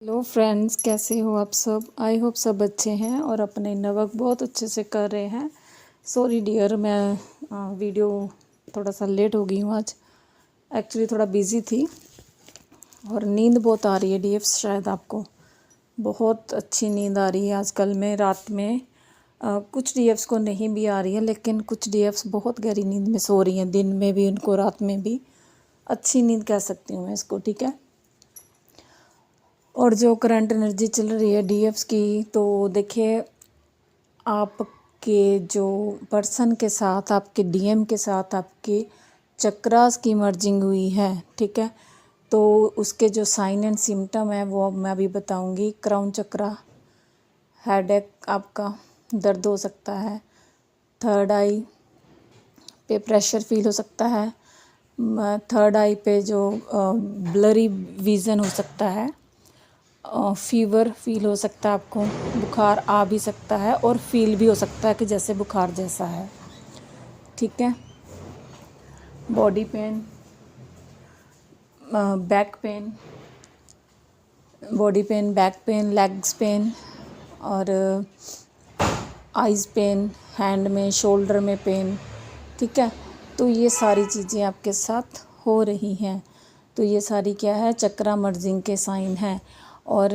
Hello friends, कैसे हो आप सब। आई होप सब अच्छे हैं और अपने वर्क बहुत अच्छे से कर रहे हैं। सॉरी डियर, मैं वीडियो थोड़ा सा लेट हो गई हूँ आज। एक्चुअली थोड़ा बिज़ी थी और नींद बहुत आ रही है डीएफ। शायद आपको बहुत अच्छी नींद आ रही है आजकल में रात में। कुछ डीएफ्स को नहीं भी आ रही है, लेकिन कुछ डीएफ्स बहुत गहरी नींद में सो रही हैं, दिन में भी उनको रात में भी। अच्छी नींद कह सकती हूँ मैं इसको, ठीक है। और जो करंट एनर्जी चल रही है डीएफ्स की, तो देखिए आपके जो पर्सन के साथ, आपके डीएम के साथ आपके चक्रास की मर्जिंग हुई है, ठीक है। तो उसके जो साइन एंड सिम्टम है वो अब मैं अभी बताऊंगी। क्राउन चक्रा, हेडेक, आपका दर्द हो सकता है। थर्ड आई पे प्रेशर फील हो सकता है। थर्ड आई पे जो ब्लरी विज़न हो सकता है। फीवर फील हो सकता है आपको, बुखार आ भी सकता है और फील भी हो सकता है कि जैसे बुखार जैसा है, ठीक है। Body pain, back pain, body pain, back pain, legs pain और आइज़ पेन, हैंड में, शोल्डर में पेन, ठीक है। तो ये सारी चीज़ें आपके साथ हो रही हैं। तो ये सारी क्या है, चक्रा मर्जिंग के साइन हैं। और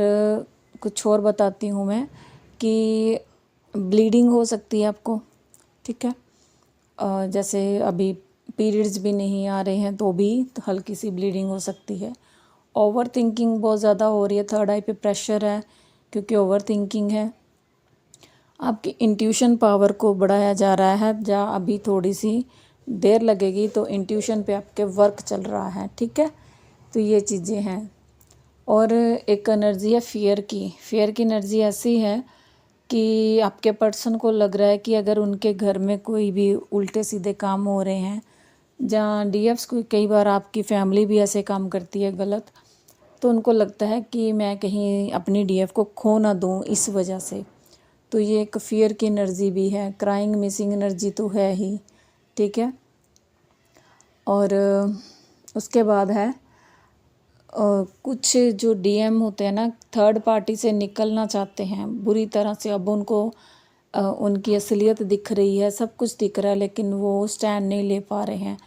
कुछ और बताती हूँ मैं कि ब्लीडिंग हो सकती है आपको, ठीक है। जैसे अभी पीरियड्स भी नहीं आ रहे हैं तो भी हल्की सी ब्लीडिंग हो सकती है। ओवर थिंकिंग बहुत ज़्यादा हो रही है। थर्ड आई पे प्रेशर है क्योंकि ओवर थिंकिंग है। आपकी इंट्यूशन पावर को बढ़ाया जा रहा है। जहाँ अभी थोड़ी सी देर लगेगी तो इंट्यूशन पे आपके वर्क चल रहा है, ठीक है। तो ये चीज़ें हैं। और एक एनर्जी है फियर की। फियर की एनर्जी ऐसी है कि आपके पर्सन को लग रहा है कि अगर उनके घर में कोई भी उल्टे सीधे काम हो रहे हैं, जहाँ डीएफ्स को कई बार आपकी फैमिली भी ऐसे काम करती है गलत, तो उनको लगता है कि मैं कहीं अपनी डीएफ को खो ना दूँ इस वजह से। तो ये एक फियर की एनर्जी भी है। क्राइंग मिसिंग एनर्जी तो है ही, ठीक है। और उसके बाद है कुछ जो डीएम होते हैं ना, थर्ड पार्टी से निकलना चाहते हैं बुरी तरह से। अब उनको उनकी असलियत दिख रही है, सब कुछ दिख रहा है, लेकिन वो स्टैंड नहीं ले पा रहे हैं।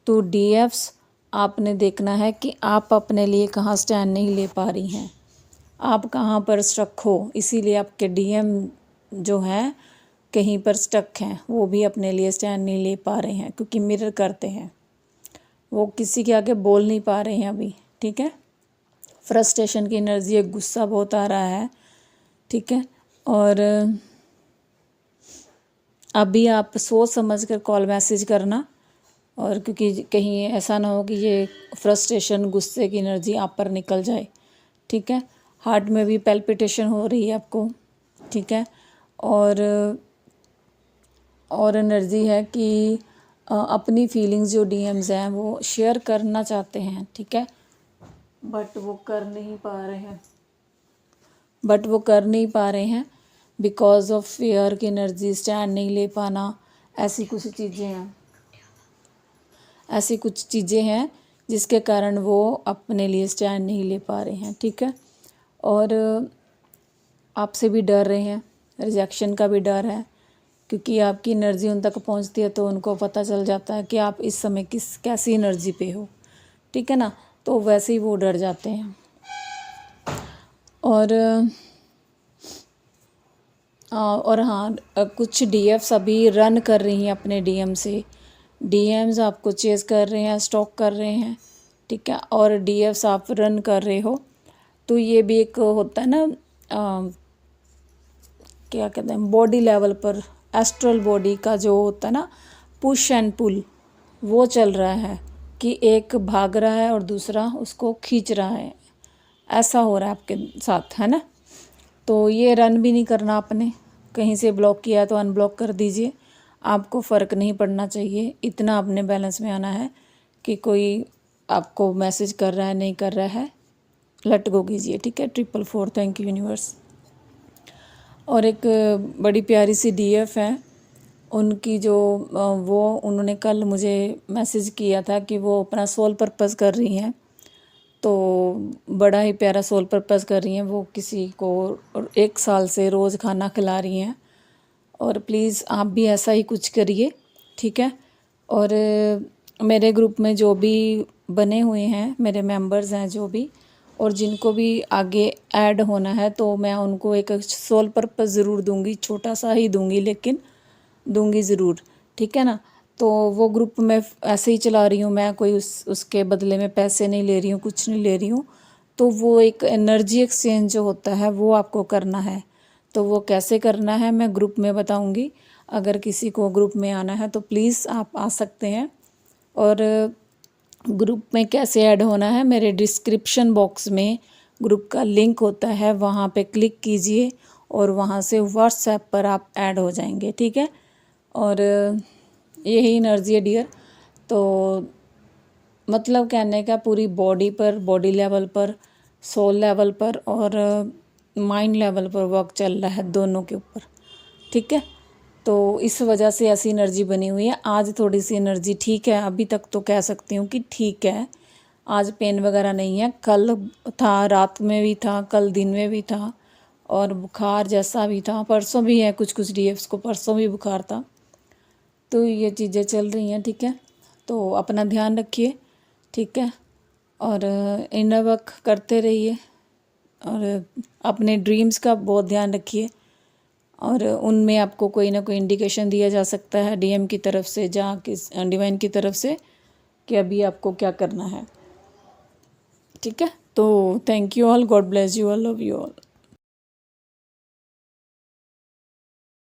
तो डीएफ्स आपने देखना है कि आप अपने लिए कहाँ स्टैंड नहीं ले पा रही हैं, आप कहाँ पर स्टक हो। इसीलिए आपके डीएम जो हैं कहीं पर स्टक हैं, वो भी अपने लिए स्टैंड नहीं ले पा रहे हैं क्योंकि मिरर करते हैं, वो किसी के आगे बोल नहीं पा रहे हैं अभी, ठीक है। फ्रस्ट्रेशन की एनर्जी है, गुस्सा बहुत आ रहा है, ठीक है। और अभी आप सोच समझ कर कॉल मैसेज करना, और क्योंकि कहीं ऐसा ना हो कि ये फ्रस्ट्रेशन, गुस्से की एनर्जी आप पर निकल जाए, ठीक है। हार्ट में भी पैल्पिटेशन हो रही है आपको, ठीक है। और एनर्जी है कि अपनी फीलिंग्स जो डीएम्स हैं वो शेयर करना चाहते हैं, ठीक है, बट वो कर नहीं पा रहे हैं बिकॉज ऑफ फेयर की एनर्जी, स्टैंड नहीं ले पाना। ऐसी कुछ चीज़ें हैं जिसके कारण वो अपने लिए स्टैंड नहीं ले पा रहे हैं, ठीक है। और आपसे भी डर रहे हैं, रिजेक्शन का भी डर है, क्योंकि आपकी एनर्जी उन तक पहुंचती है तो उनको पता चल जाता है कि आप इस समय कैसी एनर्जी पे हो, ठीक है ना। तो वैसे ही वो डर जाते हैं। और हाँ, कुछ डीएफ्स अभी रन कर रही हैं अपने डीएम से। डीएम्स आपको चेस कर रहे हैं, स्टॉक कर रहे हैं, ठीक है। और डीएफ्स आप रन कर रहे हो, तो ये भी एक होता है ना, क्या कहते हैं, बॉडी लेवल पर एस्ट्रल बॉडी का जो होता है ना, पुश एंड पुल, वो चल रहा है कि एक भाग रहा है और दूसरा उसको खींच रहा है। ऐसा हो रहा है आपके साथ, है ना। तो ये रन भी नहीं करना आपने, कहीं से ब्लॉक किया तो अनब्लॉक कर दीजिए। आपको फ़र्क नहीं पड़ना चाहिए, इतना अपने बैलेंस में आना है कि कोई आपको मैसेज कर रहा है नहीं कर रहा है, लेट गो कीजिए, ठीक है। 444 थैंक यू यूनिवर्स। और एक बड़ी प्यारी सी डीएफ है, उनकी जो उन्होंने कल मुझे मैसेज किया था कि वो अपना सोल पर्पस कर रही हैं। तो बड़ा ही प्यारा सोल पर्पस कर रही हैं वो, किसी को 1 साल से रोज़ खाना खिला रही हैं। और प्लीज़ आप भी ऐसा ही कुछ करिए, ठीक है। और मेरे ग्रुप में जो भी बने हुए हैं, मेरे मेंबर्स हैं जो भी, और जिनको भी आगे ऐड होना है, तो मैं उनको एक सोल पर्पस ज़रूर दूंगी, छोटा सा ही दूंगी लेकिन दूंगी ज़रूर, ठीक है ना। तो वो ग्रुप मैं ऐसे ही चला रही हूँ, मैं कोई उसके बदले में पैसे नहीं ले रही हूँ, कुछ नहीं ले रही हूँ। तो वो एक एनर्जी एक्सचेंज जो होता है वो आपको करना है। तो वो कैसे करना है मैं ग्रुप में बताऊंगी। अगर किसी को ग्रुप में आना है तो प्लीज़ आप आ सकते हैं। और ग्रुप में कैसे ऐड होना है, मेरे डिस्क्रिप्शन बॉक्स में ग्रुप का लिंक होता है, वहाँ पे क्लिक कीजिए और वहाँ से व्हाट्सएप पर आप ऐड हो जाएंगे, ठीक है। और यही एनर्जी है डियर। तो मतलब कहने का पूरी बॉडी पर, बॉडी लेवल पर, सोल लेवल पर और माइंड लेवल पर वर्क चल रहा है, दोनों के ऊपर, ठीक है। तो इस वजह से ऐसी एनर्जी बनी हुई है। आज थोड़ी सी एनर्जी ठीक है, अभी तक तो कह सकती हूँ कि ठीक है। आज पेन वगैरह नहीं है, कल था, रात में भी था, कल दिन में भी था, और बुखार जैसा भी था, परसों भी है, कुछ कुछ डीएफ्स को परसों भी बुखार था। तो ये चीज़ें चल रही हैं, ठीक है। तो अपना ध्यान रखिए, ठीक है। और इनर वर्क करते रहिए और अपने ड्रीम्स का बहुत ध्यान रखिए। और उनमें आपको कोई ना कोई इंडिकेशन दिया जा सकता है डीएम की तरफ से, जहाँ किस डिवाइन की तरफ से, कि अभी आपको क्या करना है, ठीक है। तो thank you all, God bless you all, love you all.